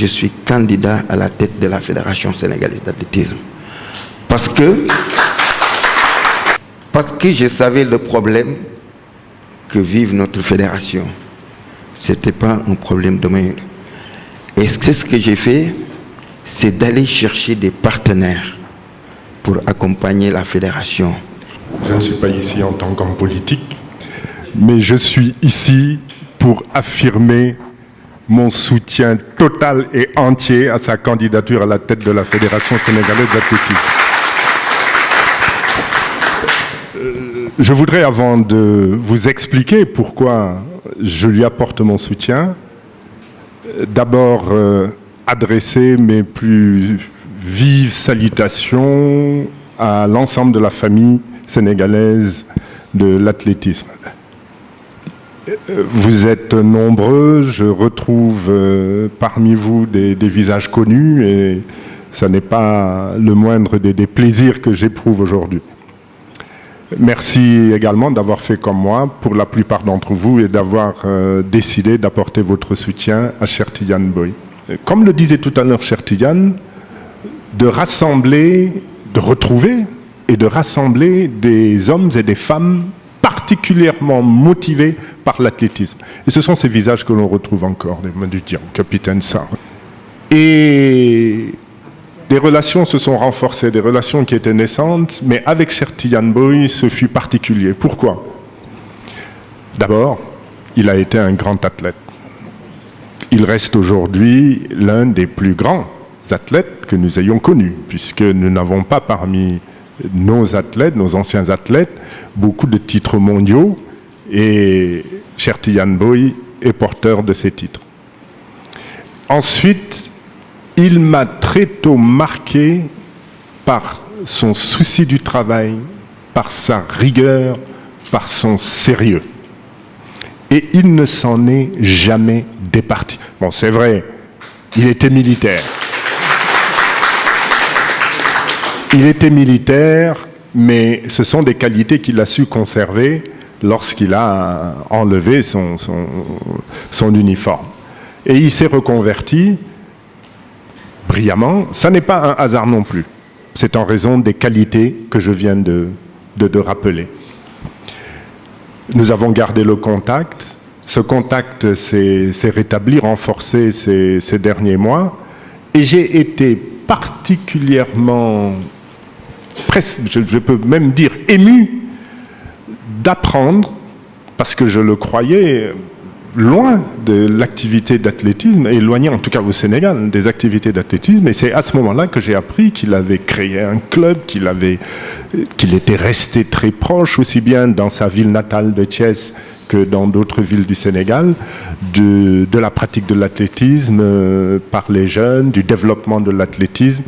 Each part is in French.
je suis candidat à la tête de la Fédération sénégalaise d'athlétisme. Parce que je savais le problème que vive notre fédération. Ce n'était pas un problème de moyens. Et c'est ce que j'ai fait, c'est d'aller chercher des partenaires pour accompagner la fédération. Je ne suis pas ici en tant qu'homme politique, mais je suis ici pour affirmer mon soutien total et entier à sa candidature à la tête de la Fédération sénégalaise d'athlétisme. Je voudrais, avant de vous expliquer pourquoi je lui apporte mon soutien, d'abord adresser mes plus vives salutations à l'ensemble de la famille sénégalaise de l'athlétisme. Vous êtes nombreux, je retrouve parmi vous des visages connus et ce n'est pas le moindre des plaisirs que j'éprouve aujourd'hui. Merci également d'avoir fait comme moi pour la plupart d'entre vous et d'avoir décidé d'apporter votre soutien à Cheikh Tidiane Boye. Comme le disait tout à l'heure Cheikh Tidiane, de rassembler, de retrouver et de rassembler des hommes et des femmes particulièrement motivés par l'athlétisme. Et ce sont ces visages que l'on retrouve encore, les mains du Dian, Capitaine Sarr. Et des relations se sont renforcées, des relations qui étaient naissantes, mais avec Cheikh Tidiane Boye, ce fut particulier. Pourquoi? D'abord, il a été un grand athlète. Il reste aujourd'hui l'un des plus grands athlètes que nous ayons connus, puisque nous n'avons pas parmi nos athlètes, nos anciens athlètes, beaucoup de titres mondiaux, et Cheikh Tidiane Boye est porteur de ces titres. Ensuite, il m'a très tôt marqué par son souci du travail, par sa rigueur, par son sérieux. Et il ne s'en est jamais départi. Bon, c'est vrai, il était militaire. Il était militaire, mais ce sont des qualités qu'il a su conserver lorsqu'il a enlevé son uniforme. Et il s'est reconverti brillamment. Ça n'est pas un hasard non plus. C'est en raison des qualités que je viens de rappeler. Nous avons gardé le contact. Ce contact s'est rétabli, renforcé ces derniers mois. Et j'ai été particulièrement, presque, je peux même dire ému, d'apprendre, parce que je le croyais loin de l'activité d'athlétisme, éloigné en tout cas au Sénégal des activités d'athlétisme, et c'est à ce moment-là que j'ai appris qu'il avait créé un club, qu'il était resté très proche, aussi bien dans sa ville natale de Thiès que dans d'autres villes du Sénégal, de la pratique de l'athlétisme par les jeunes, du développement de l'athlétisme,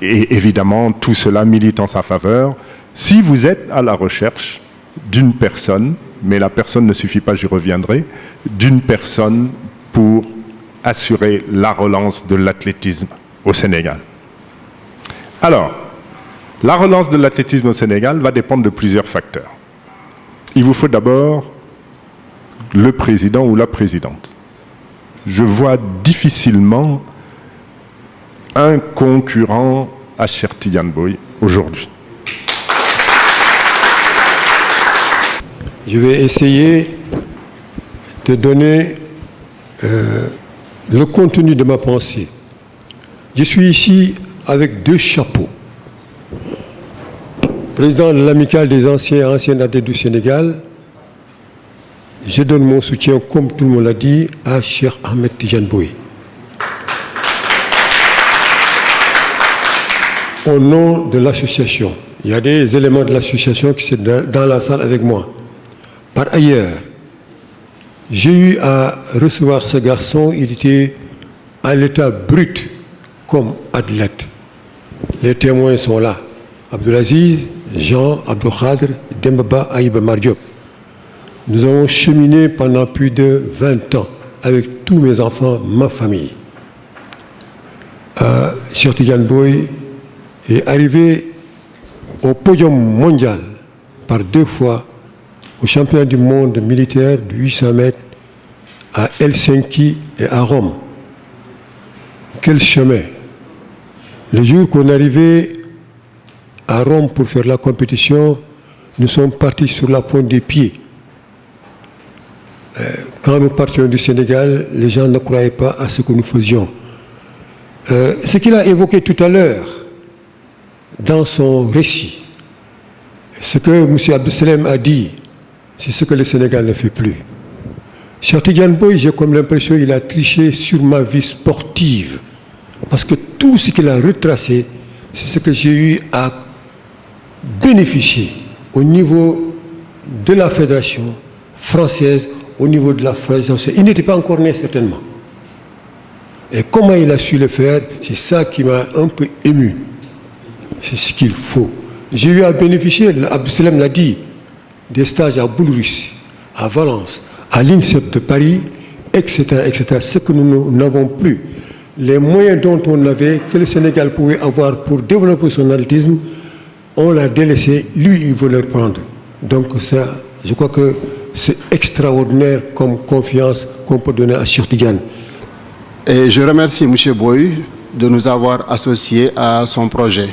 et évidemment tout cela milite en sa faveur. Si vous êtes à la recherche d'une personne, mais la personne ne suffit pas, j'y reviendrai, d'une personne pour assurer la relance de l'athlétisme au Sénégal. Alors, la relance de l'athlétisme au Sénégal va dépendre de plusieurs facteurs. Il vous faut d'abord le président ou la présidente. Je vois difficilement un concurrent à Cheikh Tidiane Boye aujourd'hui. Je vais essayer de donner le contenu de ma pensée. Je suis ici avec deux chapeaux. Président de l'amicale des anciens et anciennes athlètes du Sénégal, je donne mon soutien, comme tout le monde l'a dit, à Cheikh Ahmed Tidiane Boye. Au nom de l'association, il y a des éléments de l'association qui sont dans la salle avec moi. Par ailleurs, j'ai eu à recevoir ce garçon, il était à l'état brut comme athlète. Les témoins sont là. Abdelaziz, Jean, Abdou Khadr, Dembaba, Aïba Mardiop. Nous avons cheminé pendant plus de 20 ans avec tous mes enfants, ma famille. Cheikh Tidiane Boye est arrivé au podium mondial par 2 fois au championnat du monde militaire de 800 mètres à Helsinki et à Rome. quel chemin. Le jour qu'on arrivait à Rome pour faire la compétition, nous sommes partis sur la pointe des pieds. Quand nous partions du Sénégal, les gens ne croyaient pas à ce que nous faisions. Ce qu'il a évoqué tout à l'heure dans son récit, ce que M. Abdesselem a dit, c'est ce que le Sénégal ne fait plus. Cheikh Tidiane Boye, j'ai comme l'impression qu'il a triché sur ma vie sportive. Parce que tout ce qu'il a retracé, c'est ce que j'ai eu à bénéficier au niveau de la fédération française, au niveau de la fédération. Il n'était pas encore né certainement. Et comment il a su le faire, c'est ça qui m'a un peu ému. C'est ce qu'il faut. J'ai eu à bénéficier, Abdesselem l'a dit, des stages à Boulrousse, à Valence, à l'INSEP de Paris, etc., etc. Ce que nous n'avons plus. Les moyens dont on avait, que le Sénégal pouvait avoir pour développer son athlétisme, on l'a délaissé, lui, il veut le prendre. Donc ça, je crois que c'est extraordinaire comme confiance qu'on peut donner à Cheikh Tidiane. Et je remercie M. Boye de nous avoir associés à son projet.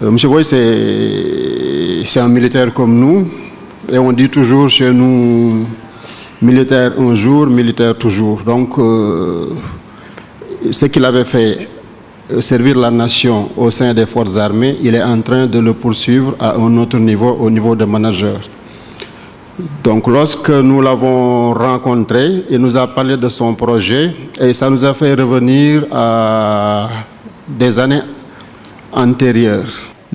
M. Boye, c'est un militaire comme nous, et on dit toujours chez nous, militaire un jour, militaire toujours. Donc, ce qu'il avait fait, servir la nation au sein des forces armées, il est en train de le poursuivre à un autre niveau, au niveau de manager. Donc lorsque nous l'avons rencontré, il nous a parlé de son projet et ça nous a fait revenir à des années antérieures.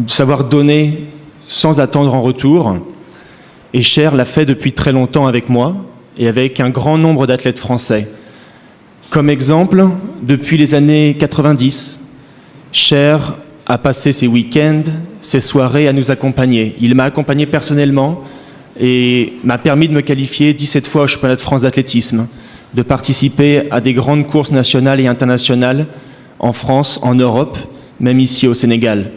Savoir donner sans attendre en retour, et Cher l'a fait depuis très longtemps avec moi et avec un grand nombre d'athlètes français. Comme exemple, depuis les années 90, Cher a passé ses week-ends, ses soirées à nous accompagner. Il m'a accompagné personnellement et m'a permis de me qualifier 17 fois au championnat de France d'athlétisme, de participer à des grandes courses nationales et internationales en France, en Europe, même ici au Sénégal.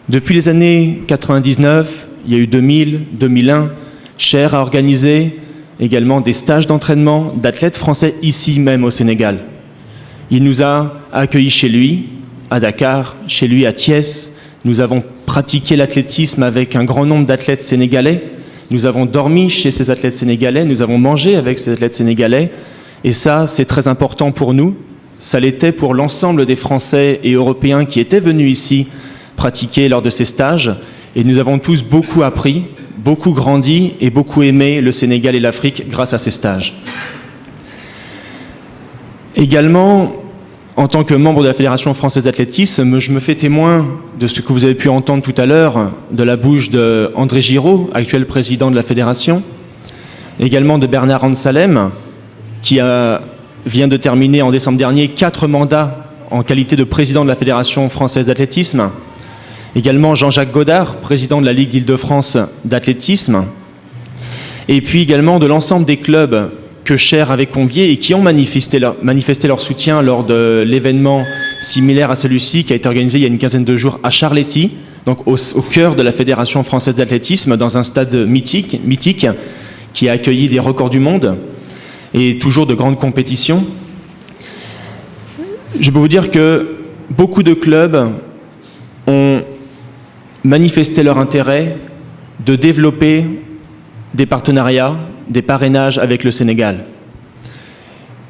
Depuis les années 99, il y a eu 2000, 2001, Cher a organisé également des stages d'entraînement d'athlètes français ici même au Sénégal. Il nous a accueillis chez lui, à Dakar, chez lui à Thiès. Nous avons pratiqué l'athlétisme avec un grand nombre d'athlètes sénégalais. Nous avons dormi chez ces athlètes sénégalais, nous avons mangé avec ces athlètes sénégalais. Et ça, c'est très important pour nous. Ça l'était pour l'ensemble des Français et Européens qui étaient venus ici pratiquer lors de ces stages. Et nous avons tous beaucoup appris, beaucoup grandi et beaucoup aimé le Sénégal et l'Afrique grâce à ces stages. Également, en tant que membre de la Fédération française d'athlétisme, je me fais témoin de ce que vous avez pu entendre tout à l'heure de la bouche d'André Giraud, actuel président de la Fédération, également de Bernard Ansalem, qui vient de terminer en décembre dernier 4 mandats en qualité de président de la Fédération française d'athlétisme, également Jean-Jacques Godard, président de la Ligue d'Île-de-France d'athlétisme, et puis également de l'ensemble des clubs que Cher avait conviés et qui ont manifesté leur soutien lors de l'événement similaire à celui-ci qui a été organisé il y a une quinzaine de jours à Charletti, donc au cœur de la Fédération française d'athlétisme, dans un stade mythique qui a accueilli des records du monde et toujours de grandes compétitions. Je peux vous dire que beaucoup de clubs ont manifesté leur intérêt de développer des partenariats, des parrainages avec le Sénégal.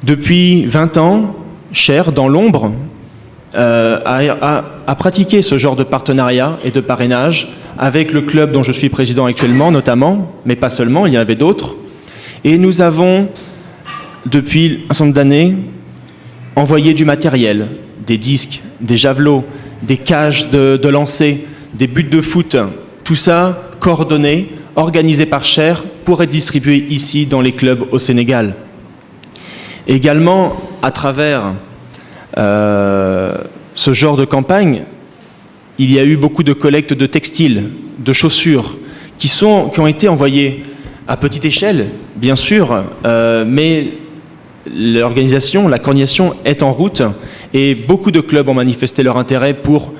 Depuis 20 ans, Cher, dans l'ombre, a pratiqué ce genre de partenariat et de parrainage avec le club dont je suis président actuellement, notamment, mais pas seulement, il y en avait d'autres. Et nous avons, depuis un certain nombre d'années, envoyé du matériel, des disques, des javelots, des cages de lancer, des buts de foot, tout ça coordonné, organisé par Cher pour être distribué ici dans les clubs au Sénégal. Également, à travers ce genre de campagne, il y a eu beaucoup de collectes de textiles, de chaussures, qui ont été envoyées à petite échelle, bien sûr, mais l'organisation, la coordination est en route et beaucoup de clubs ont manifesté leur intérêt pour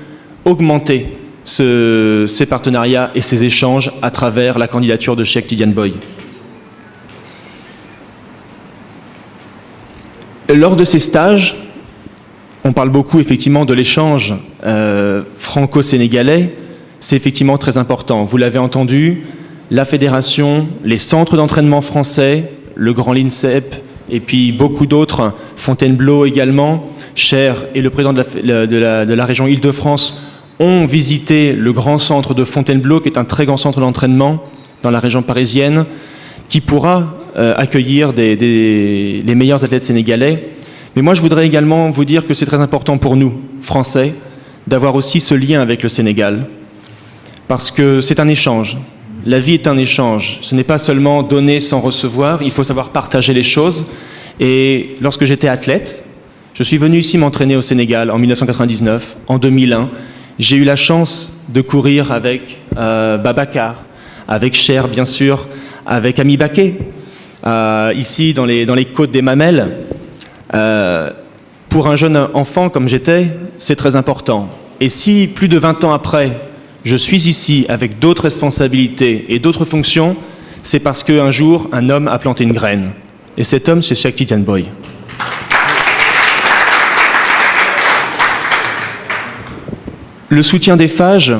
augmenter ces partenariats et ces échanges à travers la candidature de Cheikh Tidiane Boye. Lors de ces stages, On parle beaucoup effectivement de l'échange franco-sénégalais. C'est effectivement très important. Vous l'avez entendu, la fédération, les centres d'entraînement français, le Grand l'INSEP et puis beaucoup d'autres, Fontainebleau également, Cher et le président de la région Île-de-France ont visité le grand centre de Fontainebleau, qui est un très grand centre d'entraînement dans la région parisienne, qui pourra accueillir les meilleurs athlètes sénégalais. Mais moi, je voudrais également vous dire que c'est très important pour nous, Français, d'avoir aussi ce lien avec le Sénégal, parce que c'est un échange. La vie est un échange. Ce n'est pas seulement donner sans recevoir, il faut savoir partager les choses. Et lorsque j'étais athlète, je suis venu ici m'entraîner au Sénégal en 1999, en 2001. J'ai eu la chance de courir avec Babacar, avec Cher bien sûr, avec Ami Baké, ici dans les côtes des Mamelles. Pour un jeune enfant comme j'étais, c'est très important. Et si plus de 20 ans après, je suis ici avec d'autres responsabilités et d'autres fonctions, c'est parce qu'un jour, un homme a planté une graine. Et cet homme, c'est Cheikh Tidiane Boye. Le soutien des phages,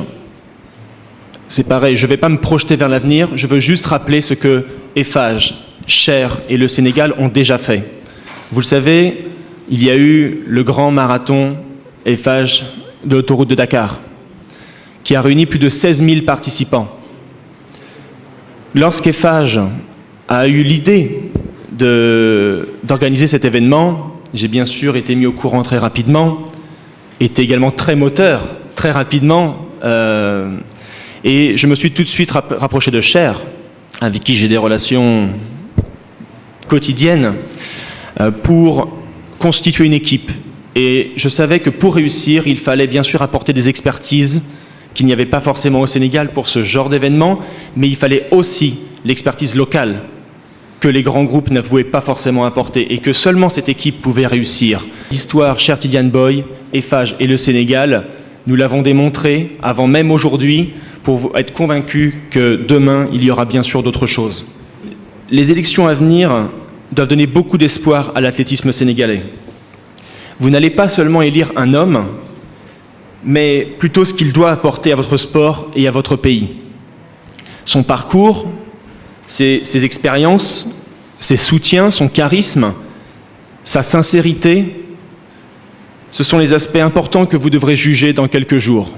c'est pareil, je ne vais pas me projeter vers l'avenir, je veux juste rappeler ce que Eiffage, Cher et le Sénégal ont déjà fait. Vous le savez, il y a eu le grand marathon Eiffage de l'autoroute de Dakar, qui a réuni plus de 16 000 participants. Lorsqu'Eiffage a eu l'idée d'organiser cet événement, j'ai bien sûr été mis au courant très rapidement, été également très moteur, très rapidement, et je me suis tout de suite rapproché de Cher, avec qui j'ai des relations quotidiennes, pour constituer une équipe. Et je savais que pour réussir, il fallait bien sûr apporter des expertises qu'il n'y avait pas forcément au Sénégal pour ce genre d'événement, mais il fallait aussi l'expertise locale que les grands groupes ne pouvaient pas forcément apporter et que seulement cette équipe pouvait réussir. L'histoire Cheikh Tidiane Boye, Eiffage et le Sénégal, nous l'avons démontré avant même aujourd'hui pour être convaincus que demain, il y aura bien sûr d'autres choses. Les élections à venir doivent donner beaucoup d'espoir à l'athlétisme sénégalais. Vous n'allez pas seulement élire un homme, mais plutôt ce qu'il doit apporter à votre sport et à votre pays. Son parcours, ses expériences, ses soutiens, son charisme, sa sincérité, ce sont les aspects importants que vous devrez juger dans quelques jours.